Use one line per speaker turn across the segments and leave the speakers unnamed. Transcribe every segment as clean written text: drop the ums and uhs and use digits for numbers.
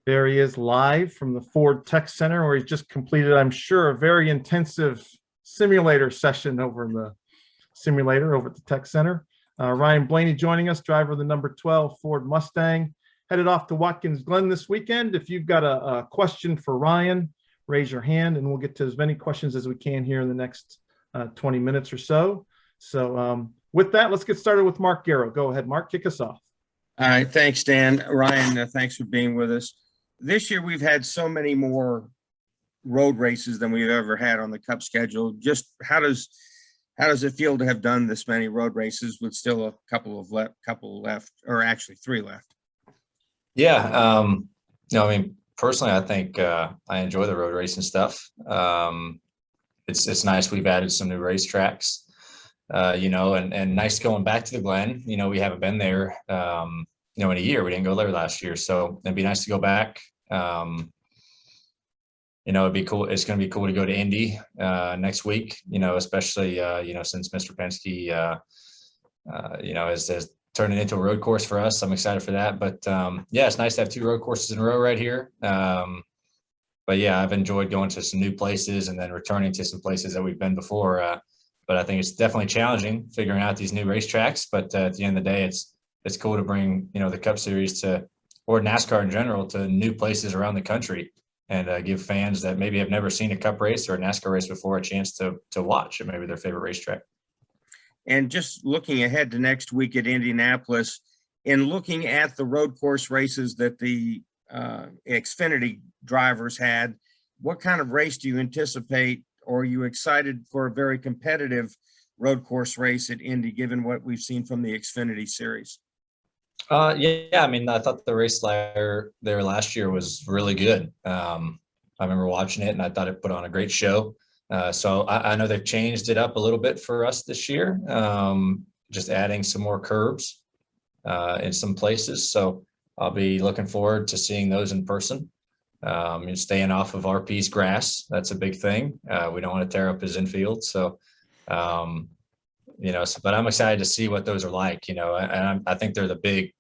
There he is live from the Ford Tech Center, where he's just completed, I'm sure, a very intensive simulator session over in the simulator over at the Tech Center. Ryan Blaney joining us, driver of the number 12 Ford Mustang, headed off to Watkins Glen this weekend. If you've got a question for Ryan, raise your hand and we'll get to as many questions as we can here in the next 20 minutes or so. So with that, let's get started with Mark Garrow. Go ahead, Mark, kick us off.
All right, thanks, Dan. Ryan, thanks for being with us. This year, we've had so many more road races than we've ever had on the Cup schedule. Just how does it feel to have done this many road races with still a couple left, or actually 3 left?
Yeah, I mean, personally, I think I enjoy the road racing stuff. It's nice we've added some new racetracks, and nice going back to the Glen. We haven't been there, in a year. We didn't go there last year, so it'd be nice to go back. It'd be cool. It's going to be cool to go to Indy next week, especially, since Mr. Penske, has turned it into a road course for us. I'm excited for that. But yeah, it's nice to have 2 road courses in a row right here. But yeah, I've enjoyed going to some new places and then returning to some places that we've been before. But I think it's definitely challenging figuring out these new racetracks. But at the end of the day, it's cool to bring, the Cup Series or NASCAR in general to new places around the country and give fans that maybe have never seen a Cup race or a NASCAR race before a chance to watch at maybe their favorite racetrack.
And just looking ahead to next week at Indianapolis, in looking at the road course races that the Xfinity drivers had, what kind of race do you anticipate, or are you excited for a very competitive road course race at Indy, given what we've seen from the Xfinity series?
Yeah, I mean, I thought the race there last year was really good. I remember watching it and I thought it put on a great show. So I know they've changed it up a little bit for us this year, just adding some more curbs in some places. So I'll be looking forward to seeing those in person. Staying off of RP's grass, that's a big thing. We don't want to tear up his infield. So, but I'm excited to see what those are like, and I think they're the big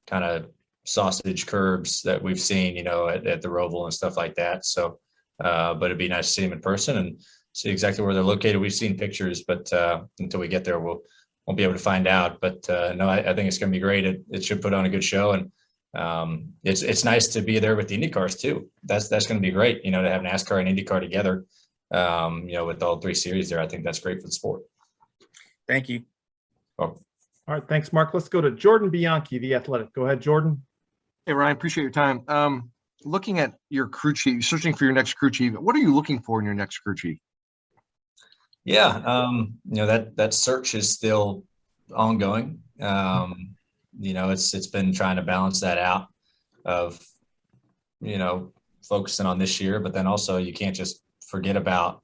kind of sausage curbs that we've seen, at the Roval and stuff like that. So, but it'd be nice to see them in person and see exactly where they're located. We've seen pictures, but until we get there, won't be able to find out. But no, I think it's going to be great. It should put on a good show, and it's nice to be there with the IndyCars too. That's going to be great, to have NASCAR and IndyCar together, with all 3 series there. I think that's great for the sport.
Thank you.
All right, thanks, Mark. Let's go to Jordan Bianchi, The Athletic. Go ahead, Jordan.
Hey, Ryan, appreciate your time. Looking at your crew chief, searching for your next crew chief, what are you looking for in your next crew chief?
Yeah, that search is still ongoing. It's been trying to balance that out of, focusing on this year, but then also you can't just forget about,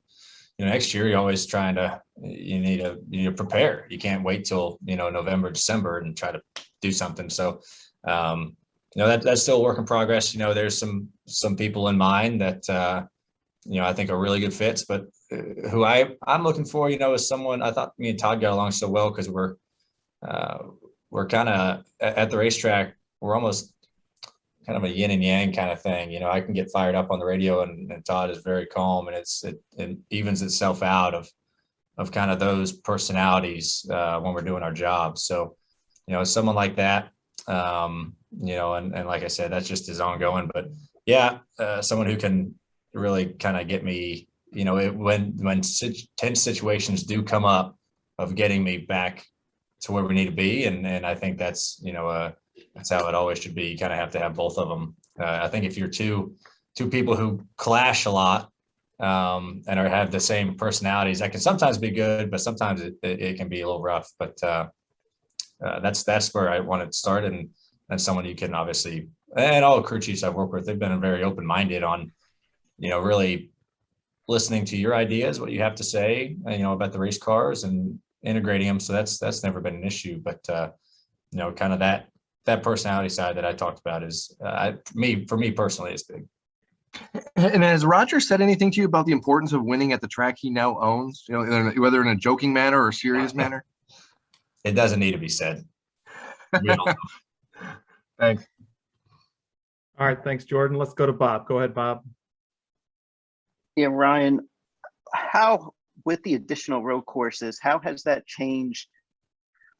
next year. You're always trying to, you need to prepare. You can't wait till, November, December and try to do something. So, that's still a work in progress. There's some people in mind that, I think are really good fits, but who I'm looking for, is someone. I thought me and Todd got along so well because we're kind of at the racetrack. We're almost kind of a yin and yang kind of thing. I can get fired up on the radio and Todd is very calm, and it evens itself out of kind of those personalities when we're doing our job. So, someone like that, and like I said, that's just is ongoing, but yeah, someone who can really kind of get me, when tense situations do come up, of getting me back to where we need to be. And I think that's, that's how it always should be. You kind of have to have both of them. I think if you're two people who clash a lot and have the same personalities, that can sometimes be good, but sometimes it can be a little rough. But that's where I wanted to start. And someone you can obviously, and all the crew chiefs I've worked with, they've been very open-minded on, really listening to your ideas, what you have to say, about the race cars and integrating them. So that's never been an issue. But kind of that personality side that I talked about is for me personally is big.
And has Roger said anything to you about the importance of winning at the track he now owns, whether in a joking manner or a serious manner?
It doesn't need to be said.
Thanks.
All right, thanks, Jordan. Let's go to Bob. Go ahead, Bob.
Yeah, Ryan, how, with the additional road courses, how has that changed,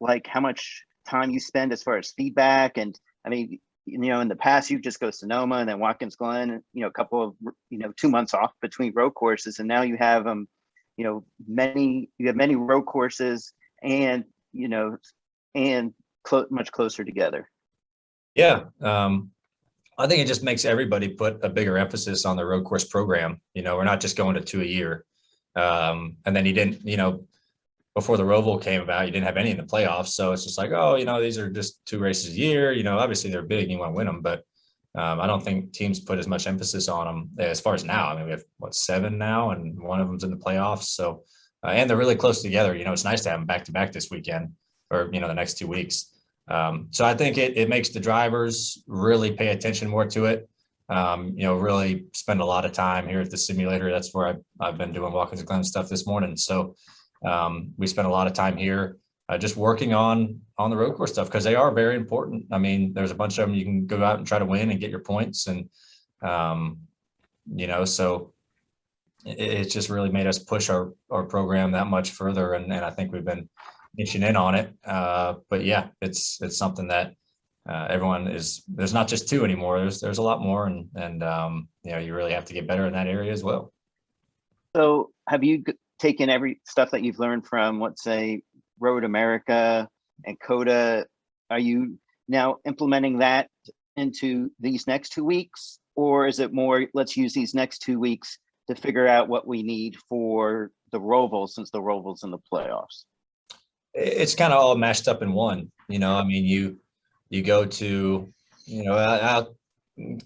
like how much time you spend as far as feedback? And I mean, in the past, you just go Sonoma and then Watkins Glen, a couple of, 2 months off between road courses. And now you have many road courses and, much closer together.
Yeah. I think it just makes everybody put a bigger emphasis on the road course program. We're not just going to 2 a year. And then you didn't, before the Roval came about, you didn't have any in the playoffs. So it's just like, oh, these are just 2 races a year. Obviously they're big and you want to win them, but I don't think teams put as much emphasis on them as far as now. I mean, we have 7 now, and one of them's in the playoffs. So, and they're really close together. It's nice to have them back to back this weekend, or, the next 2 weeks. So I think it makes the drivers really pay attention more to it. Really spend a lot of time here at the simulator. That's where I've been doing Watkins Glen stuff this morning. So we spend a lot of time here just working on the road course stuff, because they are very important. I mean, there's a bunch of them you can go out and try to win and get your points. And, so it's just really made us push our program that much further. And I think we've been inching in on it. But yeah, it's something that everyone there's not just 2 anymore. There's a lot more. And you really have to get better in that area as well.
So have you taken every stuff that you've learned from, let's say, Road America and COTA? Are you now implementing that into these next 2 weeks? Or is it more, let's use these next 2 weeks to figure out what we need for the Roval, since the Roval's in the playoffs?
It's kind of all mashed up in one. I mean, you go to,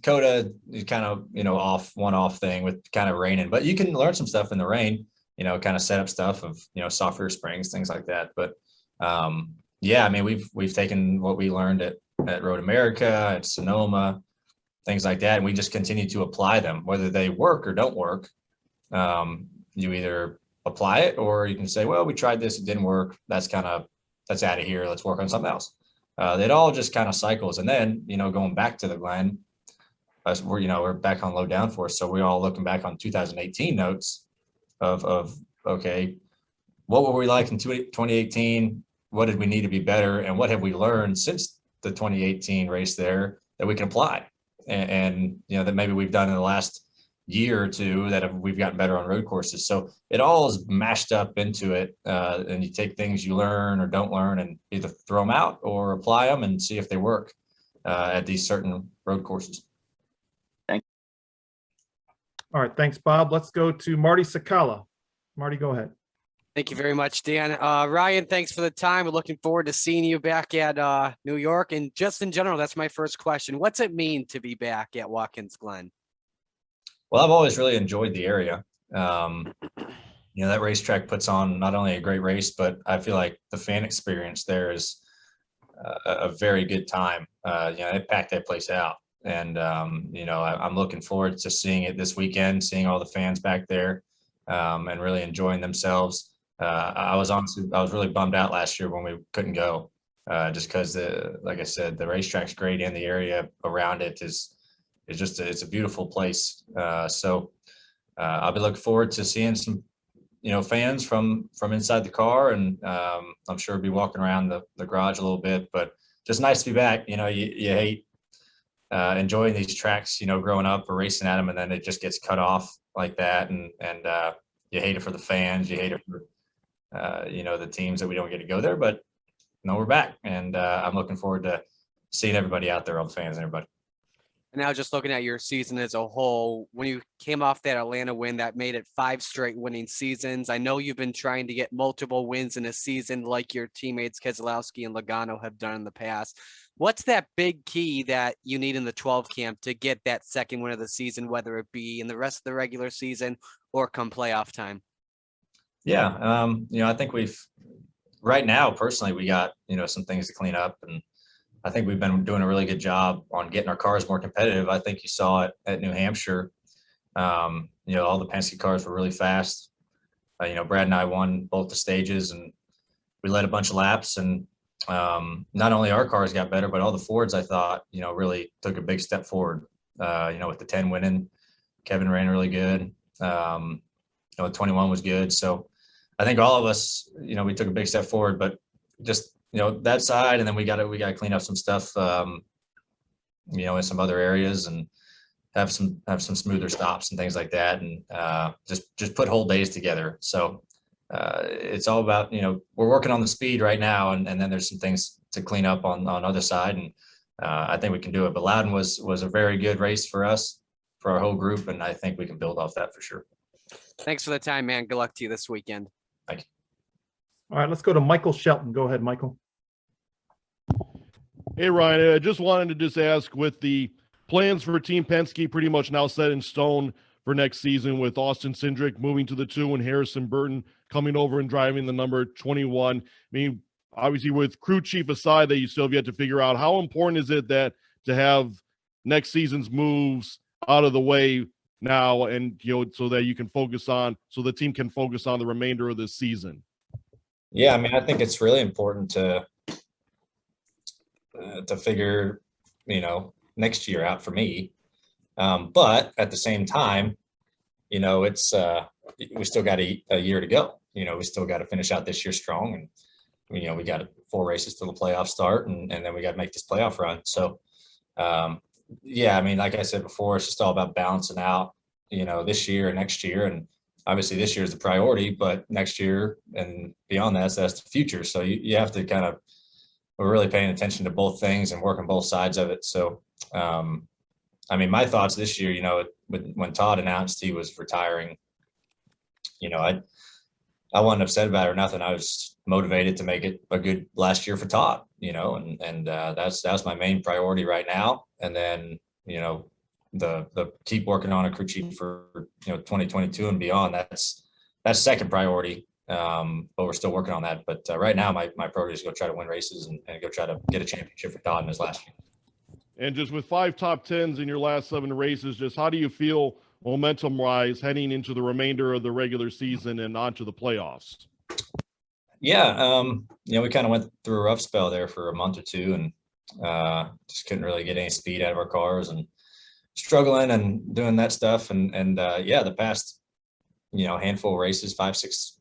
COTA is kind of, off thing with kind of raining, but you can learn some stuff in the rain, kind of set up stuff of, softer springs, things like that. But yeah, I mean, we've taken what we learned at Road America, at Sonoma, things like that. And we just continue to apply them, whether they work or don't work. You either apply it, or you can say, well, we tried this, it didn't work. That's out of here. Let's work on something else. It all just kind of cycles. And then, going back to the Glen, we're back on low downforce. So we're all looking back on 2018 notes of, okay, what were we like in 2018? What did we need to be better? And what have we learned since the 2018 race there that we can apply? And that maybe we've done in the last year or 2 that we've gotten better on road courses. So it all is mashed up into it. And you take things you learn or don't learn and either throw them out or apply them and see if they work at these certain road courses.
Thank you.
All right, thanks, Bob. Let's go to Marty Sakala. Marty, go ahead.
Thank you very much, Dan. Ryan, thanks for the time. We're looking forward to seeing you back at New York. And just in general, that's my first question. What's it mean to be back at Watkins Glen?
Well, I've always really enjoyed the area. That racetrack puts on not only a great race, but I feel like the fan experience there is a very good time. They packed that place out. And, I'm looking forward to seeing it this weekend, seeing all the fans back there and really enjoying themselves. I was really bummed out last year when we couldn't go just because, like I said, the racetrack's great and the area around it is it's a beautiful place. So I'll be looking forward to seeing some, fans from inside the car, and I'm sure I'll be walking around the garage a little bit, but just nice to be back. You hate enjoying these tracks, growing up or racing at them, and then it just gets cut off like that. And you hate it for the fans, you hate it for, the teams that we don't get to go there, but we're back, and I'm looking forward to seeing everybody out there, all the fans and everybody.
Now, just looking at your season as a whole, when you came off that Atlanta win, that made it 5 straight winning seasons. I know you've been trying to get multiple wins in a season like your teammates Keselowski and Logano have done in the past. What's that big key that you need in the 12 camp to get that second win of the season, whether it be in the rest of the regular season or come playoff time?
Yeah. I think right now, personally, we got, some things to clean up, and I think we've been doing a really good job on getting our cars more competitive. I think you saw it at New Hampshire. All the Penske cars were really fast. Brad and I won both the stages, and we led a bunch of laps. And not only our cars got better, but all the Fords, I thought, really took a big step forward. with the 10 winning, Kevin ran really good. 21 was good. So I think all of us, we took a big step forward, but just, that side, and then we got to clean up some stuff, in some other areas and have some smoother stops and things like that. And just put whole days together. So it's all about, we're working on the speed right now, and then there's some things to clean up on other side. And I think we can do it. But Loudon was a very good race for us, for our whole group. And I think we can build off that for sure.
Thanks for the time, man. Good luck to you this weekend.
Thank you.
All right, let's go to Michael Shelton. Go ahead, Michael.
Hey, Ryan, I just wanted to ask, with the plans for Team Penske pretty much now set in stone for next season, with Austin Cindric moving to the 2 and Harrison Burton coming over and driving the number 21. I mean, obviously with crew chief aside that you still have yet to figure out, how important is it that to have next season's moves out of the way now, and so that you can so the team can focus on the remainder of this season?
Yeah, I mean, I think it's really important to figure, next year out for me. But at the same time, it's we still got a year to go. We still got to finish out this year strong, and we got 4 races till the playoffs start, and then we got to make this playoff run. So yeah, I mean, like I said before, it's just all about balancing out, this year and next year. And obviously this year is the priority, but next year and beyond that's the future. So you have to we're really paying attention to both things and working both sides of it. So, I mean, my thoughts this year, when Todd announced he was retiring, I wasn't upset about it or nothing. I was motivated to make it a good last year for Todd, and that's my main priority right now. And then, the keep working on a crew chief for, 2022 and beyond. That's second priority. But we're still working on that. But right now, my priority is to go try to win races and go try to get a championship for Todd in his last year.
And just with 5 top 10s in your last 7 races, just how do you feel momentum-wise heading into the remainder of the regular season and onto the playoffs?
Yeah, we kind of went through a rough spell there for a month or two, and just couldn't really get any speed out of our cars and struggling and doing that stuff. And yeah, the past, handful of races, 5, 6,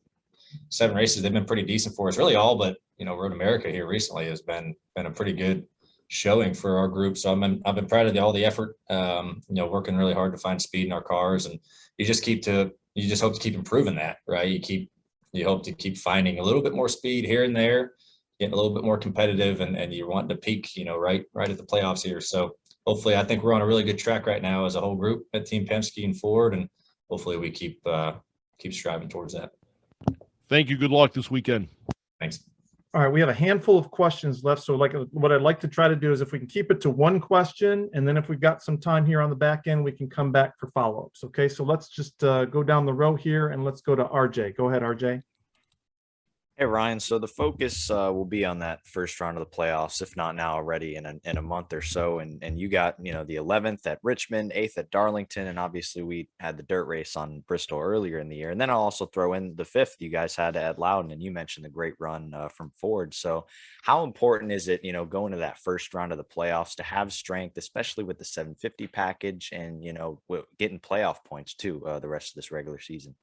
7 races, they've been pretty decent for us. Really all but, Road America here recently has been a pretty good showing for our group. So I've been proud of all the effort, working really hard to find speed in our cars. And you just hope to keep improving that, right? You hope to keep finding a little bit more speed here and there, getting a little bit more competitive, and you're wanting to peak, right at the playoffs here. So hopefully, I think we're on a really good track right now as a whole group at Team Penske and Ford, and hopefully we keep striving towards that.
Thank you. Good luck this weekend.
Thanks.
All right, we have a handful of questions left. So what I'd like to try to do is if we can keep it to one question, and then if we've got some time here on the back end, we can come back for follow-ups. Okay, so let's just go down the row here, and let's go to RJ. Go ahead, RJ.
Hey, Ryan. So the focus will be on that first round of the playoffs, if not now already in a month or so. And you got, the 11th at Richmond, 8th at Darlington. And obviously we had the dirt race on Bristol earlier in the year. And then I'll also throw in the 5th you guys had at Loudon. And you mentioned the great run from Ford. So how important is it, going to that first round of the playoffs to have strength, especially with the 750 package and, getting playoff points too, the rest of this regular season?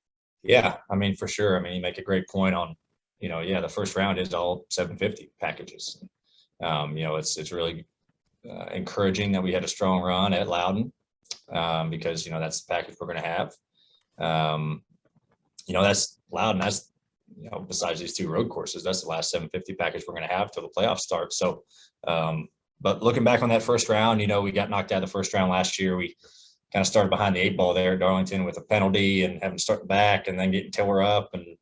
Yeah, I mean, for sure. I mean, you make a great point on, the first round is all 750 packages. It's really encouraging that we had a strong run at Loudon, because, that's the package we're going to have. That's Loudon. That's, besides these 2 road courses, that's the last 750 package we're going to have till the playoffs start. So, but looking back on that first round, we got knocked out of the first round last year. We kind of started behind the 8 ball there at Darlington with a penalty and having to start back and then getting tore up, and,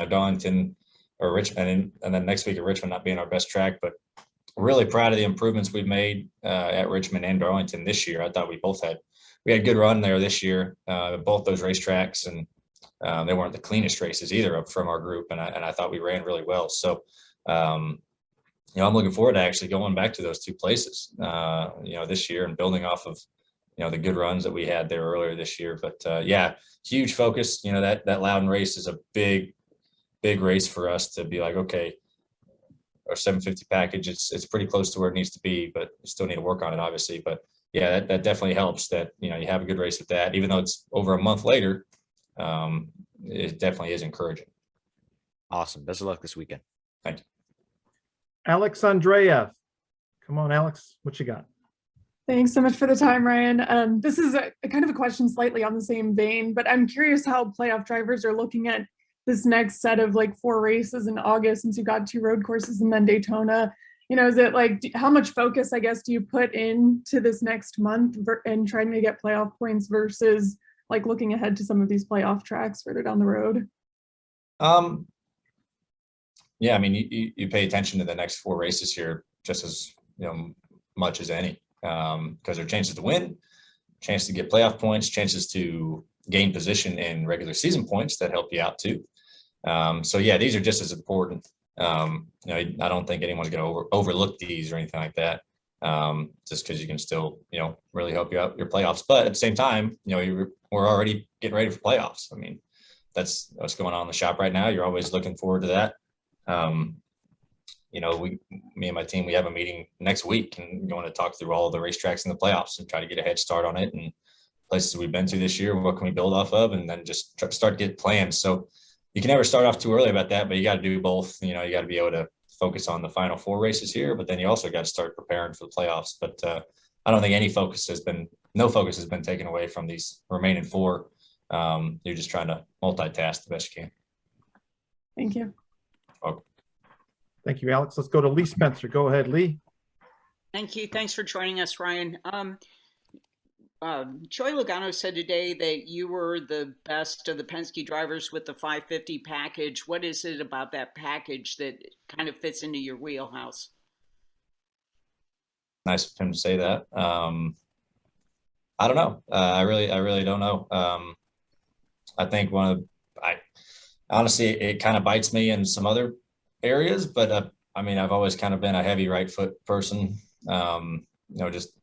Darlington or Richmond, and then next week at Richmond not being our best track. But really proud of the improvements we've made at Richmond and Darlington this year. I thought we had a good run there this year, both those racetracks, and they weren't the cleanest races either from our group, and I thought we ran really well. So I'm looking forward to actually going back to those 2 places this year and building off of the good runs that we had there earlier this year. But yeah, huge focus. That Loudon race is a big race for us to be like, okay, our 750 package, it's pretty close to where it needs to be, but we still need to work on it, obviously. But yeah, that definitely helps that, you know, you have a good race with that, even though it's over a month later. It definitely is encouraging.
Awesome. Best of luck this weekend.
Thank you.
Alex Andreev. Come on, Alex, what you got?
Thanks so much for the time, Ryan. This is a kind of a question slightly on the same vein, but I'm curious how playoff drivers are looking at this next set of like 4 races in August, since you've got 2 road courses and then Daytona. You know, is it like, how much focus, I guess, do you put into this next month and trying to get playoff points versus like looking ahead to some of these playoff tracks further down the road?
Yeah, I mean, you pay attention to the next 4 races here just as, you know, much as any, because there are chances to win, chance to get playoff points, chances to gain position in regular season points that help you out too. So yeah, these are just as important. You know, I don't think anyone's going to overlook these or anything like that, just because you can still, you know, really help you out your playoffs. But at the same time, you know, we're already getting ready for playoffs. I mean, that's what's going on in the shop right now. You're always looking forward to that. You know, me and my team, we have a meeting next week and going to talk through all of the racetracks in the playoffs and try to get a head start on it and places we've been to this year. What can we build off of? And then just start to get plans. So you can never start off too early about that, but you got to do both. You know, you got to be able to focus on the final 4 races here, but then you also got to start preparing for the playoffs. But I don't think no focus has been taken away from these remaining 4. You're just trying to multitask the best you can.
Thank you.
Okay.
Thank you, Alex. Let's go to Lee Spencer. Go ahead, Lee.
Thank you. Thanks for joining us, Ryan. Joey Logano said today that you were the best of the Penske drivers with the 550 package. What is it about that package that kind of fits into your wheelhouse?
Nice of him to say that. I don't know. I really don't know. I think honestly, it kind of bites me in some other areas, but I mean, I've always kind of been a heavy right foot person. You know, just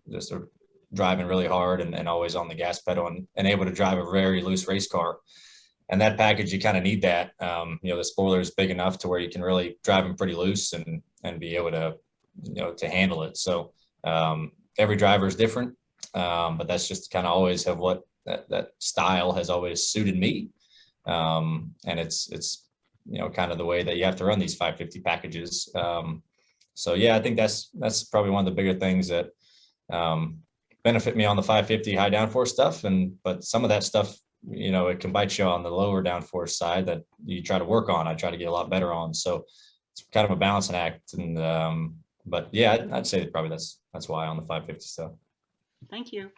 driving really hard and always on the gas pedal and able to drive a very loose race car. And that package, you kind of need that. You know, the spoiler is big enough to where you can really drive them pretty loose and be able to, you know, to handle it. So every driver is different, but that's just kind of always have what that style has always suited me. And it's, you know, kind of the way that you have to run these 550 packages. So yeah, I think that's probably one of the bigger things that benefit me on the 550 high downforce stuff. But some of that stuff, you know, it can bite you on the lower downforce side that you try to work on. I try to get a lot better on. So it's kind of a balancing act. And but yeah, I'd say probably that's why on the 550 stuff.
Thank you.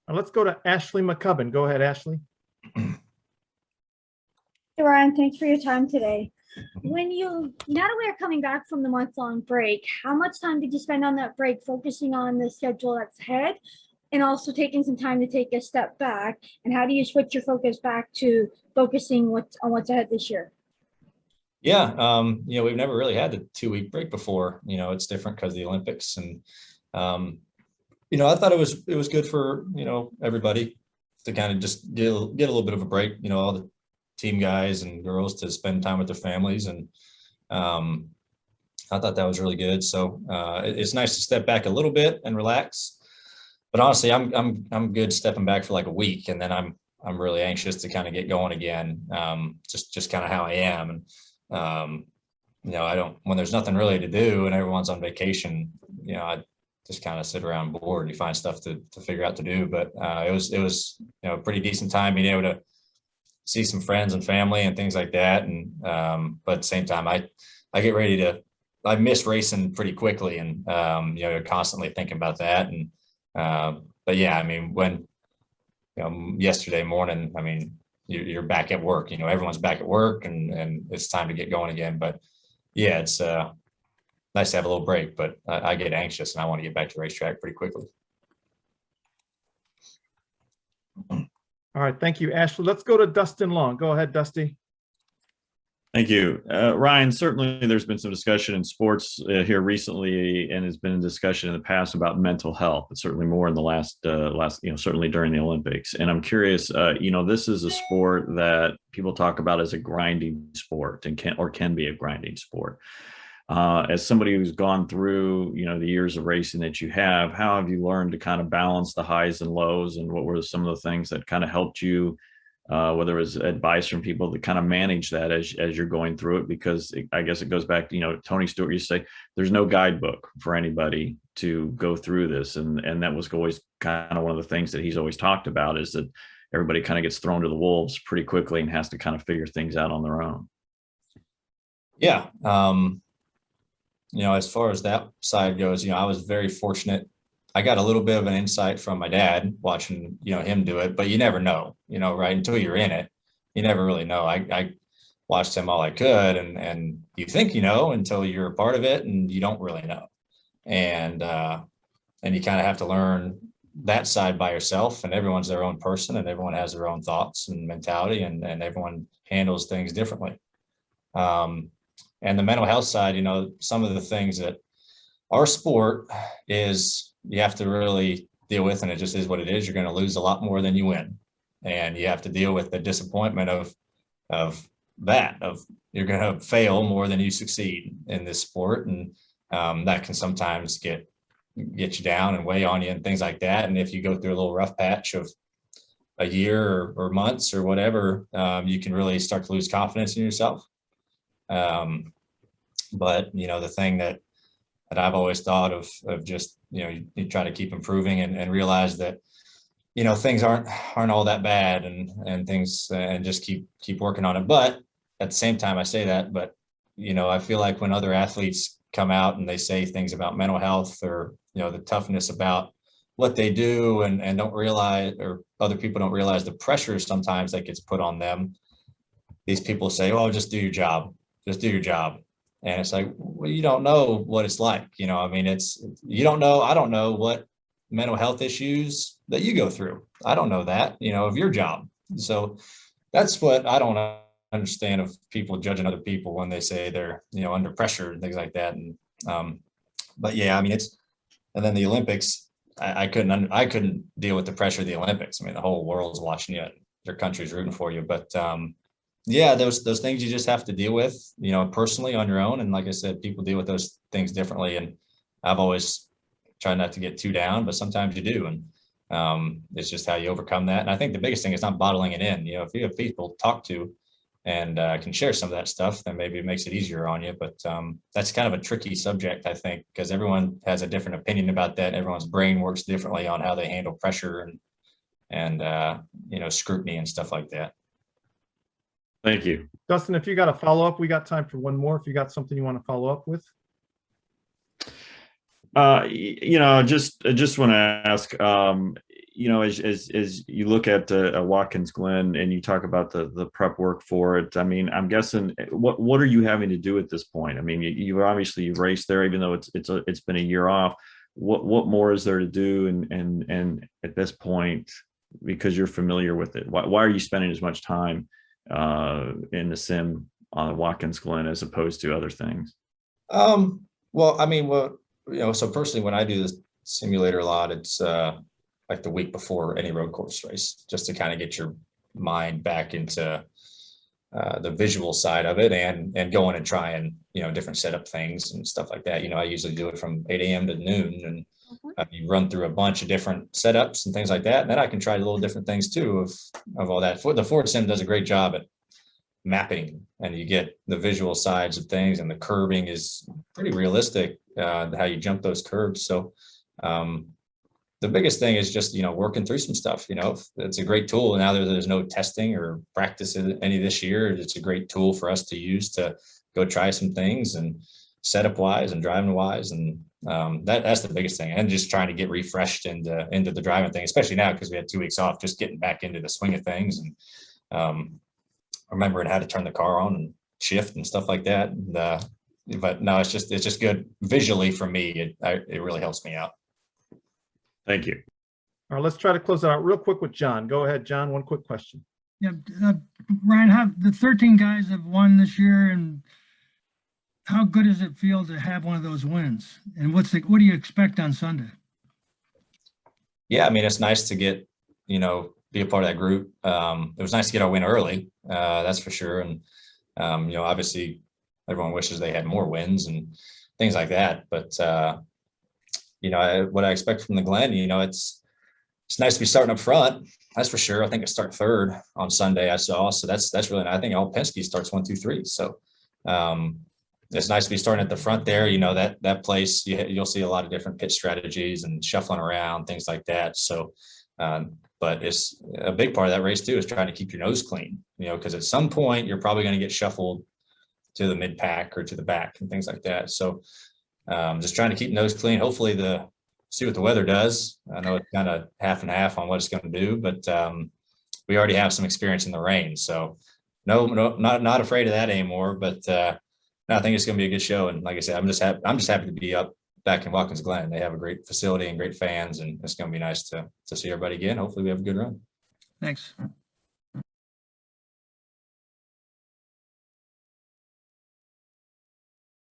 Let's go to Ashley McCubbin. Go ahead, Ashley.
Hey Ryan, thanks for your time today. Now that we are coming back from the month-long break, how much time did you spend on that break focusing on the schedule that's ahead and also taking some time to take a step back? And how do you switch your focus back to focusing on what's ahead this year?
Yeah, you know, we've never really had the 2-week break before. You know, it's different because of the Olympics, and you know, I thought it was good for, you know, everybody to kind of just get a little bit of a break. You know, all the team guys and girls to spend time with their families, and I thought that was really good. So it's nice to step back a little bit and relax. But honestly, I'm good stepping back for like a week, and then I'm really anxious to kind of get going again. Just kind of how I am. And you know, when there's nothing really to do and everyone's on vacation, you know, I just kind of sit around bored. You find stuff to figure out to do. But it was you know, a pretty decent time being able to see some friends and family and things like that. And but at the same time, I get ready to, I miss racing pretty quickly, and you know, you're constantly thinking about that. And but yeah, I mean, when, you know, yesterday morning, I mean, you're back at work, you know, everyone's back at work, and it's time to get going again. But yeah, it's nice to have a little break, but I get anxious and I want to get back to racetrack pretty quickly.
All right, thank you, Ashley. Let's go to Dustin Long. Go ahead, Dusty.
Thank you. Ryan, certainly there's been some discussion in sports here recently, and has been a discussion in the past about mental health, but certainly more in the last, you know, certainly during the Olympics. And I'm curious, you know, this is a sport that people talk about as a grinding sport and can be a grinding sport. As somebody who's gone through, the years of racing that you have, how have you learned to kind of balance the highs and lows, and what were some of the things that kind of helped you, whether it was advice from people to kind of manage that as you're going through it? Because I guess it goes back to, Tony Stewart used to say, there's no guidebook for anybody to go through this. And that was always kind of one of the things that he's always talked about, is that everybody kind of gets thrown to the wolves pretty quickly and has to kind of figure things out on their own.
Yeah. As far as that side goes, I was very fortunate. I got a little bit of an insight from my dad watching, him do it, but you never know, right? Until you're in it, you never really know. I watched him all I could, and you think, until you're a part of it, and you don't really know. And you kind of have to learn that side by yourself, and everyone's their own person, and everyone has their own thoughts and mentality, and everyone handles things differently. And the mental health side, some of the things that our sport is, you have to really deal with, and it just is what it is. You're going to lose a lot more than you win. And you have to deal with the disappointment of you're going to fail more than you succeed in this sport. And that can sometimes get you down and weigh on you and things like that. And if you go through a little rough patch of a year or months or whatever, you can really start to lose confidence in yourself. But the thing that I've always thought of just, you try to keep improving and realize that, things aren't all that bad, and things, and just keep working on it. But at the same time, I say that, but, I feel like when other athletes come out and they say things about mental health, or, the toughness about what they do, and don't realize, or other people don't realize the pressure sometimes that gets put on them. These people say, "Oh, just do your job. Just do your job." And it's like, well, you don't know what it's like. You don't know. I don't know what mental health issues that you go through. I don't know that, of your job. So that's what I don't understand of people judging other people when they say they're, under pressure and things like that. And, but yeah, and then the Olympics, I couldn't deal with the pressure of the Olympics. The whole world's watching you, their country's rooting for you. But, yeah, those things you just have to deal with, personally on your own. And like I said, people deal with those things differently. And I've always tried not to get too down, but sometimes you do. And it's just how you overcome that. And I think the biggest thing is not bottling it in. If you have people to talk to and can share some of that stuff, then maybe it makes it easier on you. But that's kind of a tricky subject, I think, because everyone has a different opinion about that. Everyone's brain works differently on how they handle pressure and scrutiny and stuff like that.
Thank you.
Dustin, if you got a follow-up, we got time for one more. If you got something you want to follow up with.
Just want to ask, as you look at Watkins Glen and you talk about the prep work for it, I'm guessing, what are you having to do at this point? You've raced there, even though it's been a year off. What more is there to do? And at this point, because you're familiar with it, why are you spending as much time in the sim on Watkins Glen as opposed to other things?
So personally, when I do this simulator a lot, it's like the week before any road course race, just to kind of get your mind back into the visual side of it, and going and trying, different setup things and stuff like that. I usually do it from 8 a.m. to noon, and you run through a bunch of different setups and things like that. And then I can try little different things too of all that. The Ford Sim does a great job at mapping, and you get the visual sides of things, and the curbing is pretty realistic, how you jump those curves. So the biggest thing is just, working through some stuff. It's a great tool. Now there's no testing or practice any this year. It's a great tool for us to use to go try some things, and setup wise and driving wise. And that's the biggest thing. And just trying to get refreshed into the driving thing, especially now, because we had 2 weeks off, just getting back into the swing of things, and remembering how to turn the car on and shift and stuff like that. But no, it's just good visually for me. It really helps me out.
Thank you.
All right, let's try to close it out real quick with John. Go ahead, John. One quick question.
Yeah, Ryan, how the 13 guys have won this year, and how good does it feel to have one of those wins? And what do you expect on Sunday?
Yeah, it's nice to get, be a part of that group. It was nice to get our win early, that's for sure. And, obviously everyone wishes they had more wins and things like that. But, what I expect from the Glen, it's nice to be starting up front. That's for sure. I think I start third on Sunday. I saw, so that's really nice. I think all Penske starts 1, 2, 3. So it's nice to be starting at the front there. That place you'll see a lot of different pit strategies and shuffling around, things like that. So, but it's a big part of that race too is trying to keep your nose clean. Because at some point you're probably going to get shuffled to the mid pack or to the back and things like that. So just trying to keep nose clean. Hopefully see what the weather does. I know it's kind of half and half on what it's going to do, but we already have some experience in the rain. So no, not afraid of that anymore, but I think it's going to be a good show. And like I said, I'm just happy to be up back in Watkins Glen. They have a great facility and great fans, and it's going to be nice to see everybody again. Hopefully we have a good run.
Thanks.